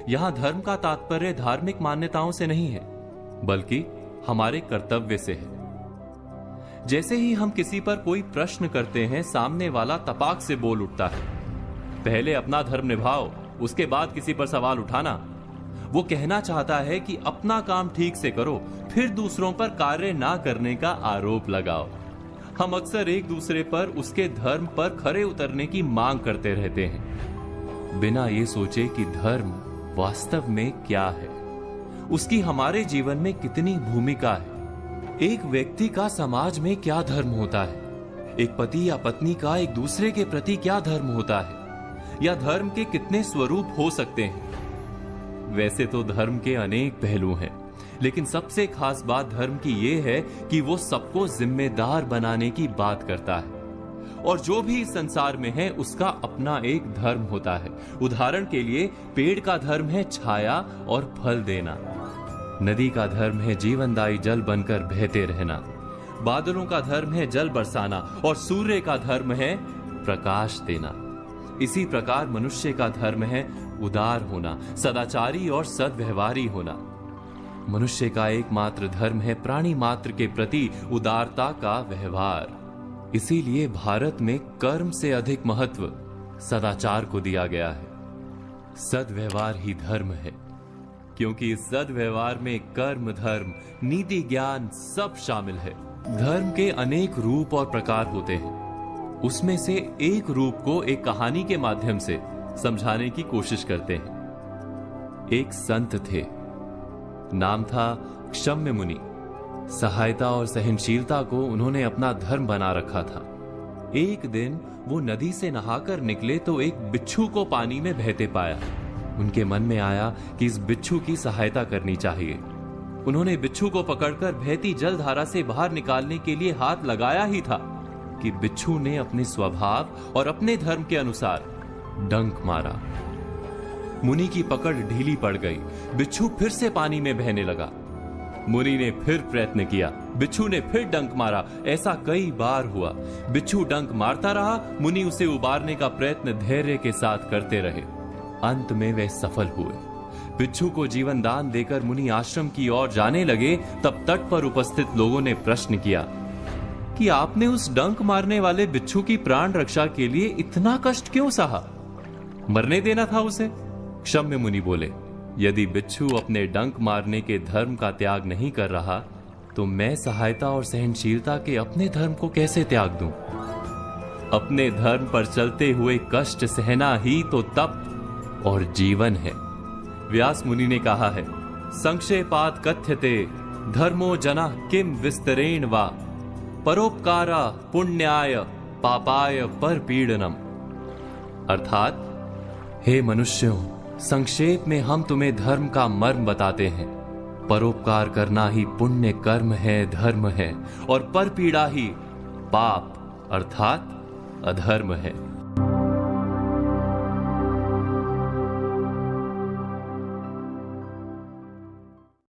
यहां धर्म का तात्पर्य धार्मिक मान्यताओं से नहीं है, बल्कि हमारे कर्तव्य से है। जैसे ही हम किसी पर कोई प्रश्न करते हैं, सामने वाला तपाक से बोल उठता है, पहले अपना धर्म निभाओ, उसके बाद किसी पर सवाल उठाना। वो कहना चाहता है कि अपना काम ठीक से करो, फिर दूसरों पर कार्य ना करने का आरोप लगाओ। हम अक्सर एक दूसरे पर उसके धर्म पर खरे उतरने की मांग करते रहते हैं, बिना ये सोचे कि धर्म वास्तव में क्या है, उसकी हमारे जीवन में कितनी भूमिका है। एक व्यक्ति का समाज में क्या धर्म होता है, एक पति या पत्नी का एक दूसरे के प्रति क्या धर्म होता है, या धर्म के कितने स्वरूप हो सकते हैं। वैसे तो धर्म के अनेक पहलू हैं, लेकिन सबसे खास बात धर्म की यह है कि वो सबको जिम्मेदार बनाने की बात करता है। और जो भी इस संसार में है उसका अपना एक धर्म होता है। उदाहरण के लिए, पेड़ का धर्म है छाया और फल देना, नदी का धर्म है जीवनदायी जल बनकर बहते रहना, बादलों का धर्म है जल बरसाना, और सूर्य का धर्म है प्रकाश देना। इसी प्रकार मनुष्य का धर्म है उदार होना, सदाचारी और सद्व्यवहारी होना। मनुष्य का एकमात्र धर्म है प्राणी मात्र के प्रति उदारता का व्यवहार। इसीलिए भारत में कर्म से अधिक महत्व सदाचार को दिया गया है। सद्व्यवहार ही धर्म है, क्योंकि इस सद्व्यवहार में कर्म, धर्म, नीति, ज्ञान सब शामिल है। धर्म के अनेक रूप और प्रकार होते हैं, उसमें से एक रूप को एक कहानी के माध्यम से समझाने की कोशिश करते हैं। एक संत थे, नाम था क्षम्य मुनि। सहायता और सहनशीलता को उन्होंने अपना धर्म बना रखा था। एक दिन वो नदी से नहाकर निकले तो एक बिच्छू को पानी में बहते पाया। उनके मन में आया कि इस बिच्छू की सहायता करनी चाहिए। उन्होंने बिच्छू को पकड़कर बहती जलधारा से बाहर निकालने के लिए हाथ लगाया ही था कि बिच्छू ने अपने स्वभाव और अपने धर्म के अनुसार डंक मारा। मुनि की पकड़ ढीली पड़ गई, बिच्छू फिर से पानी में बहने लगा। मुनि ने फिर प्रयत्न किया, बिच्छू ने फिर डंक मारा। ऐसा कई बार हुआ। बिच्छू डंक मारता रहा, मुनि उसे उबारने का प्रयत्न धैर्य के साथ करते रहे। अंत में वे सफल हुए। बिच्छू को जीवन दान देकर मुनि आश्रम की ओर जाने लगे, तब तट पर उपस्थित लोगों ने प्रश्न किया कि आपने उस डंक मारने वाले बिच्छू की प्राण रक्षा के लिए इतना कष्ट क्यों सहा? मरने देना था उसे। क्षम्य मुनि बोले, यदि बिच्छू अपने डंक मारने के धर्म का त्याग नहीं कर रहा, तो मैं सहायता और सहनशीलता के अपने धर्म को कैसे त्याग दूं? अपने धर्म पर चलते हुए कष्ट सहना ही तो तप और जीवन है। व्यास मुनि ने कहा है, संक्षेपात कथ्यते धर्मो जना किम विस्तरेण वा परोपकारा पुण्याय पापाय परपीड़नम। अर्थात, हे मनुष्यों, संक्षेप में हम तुम्हें धर्म का मर्म बताते हैं। परोपकार करना ही पुण्य कर्म है, धर्म है, और परपीड़ा ही पाप अर्थात अधर्म है।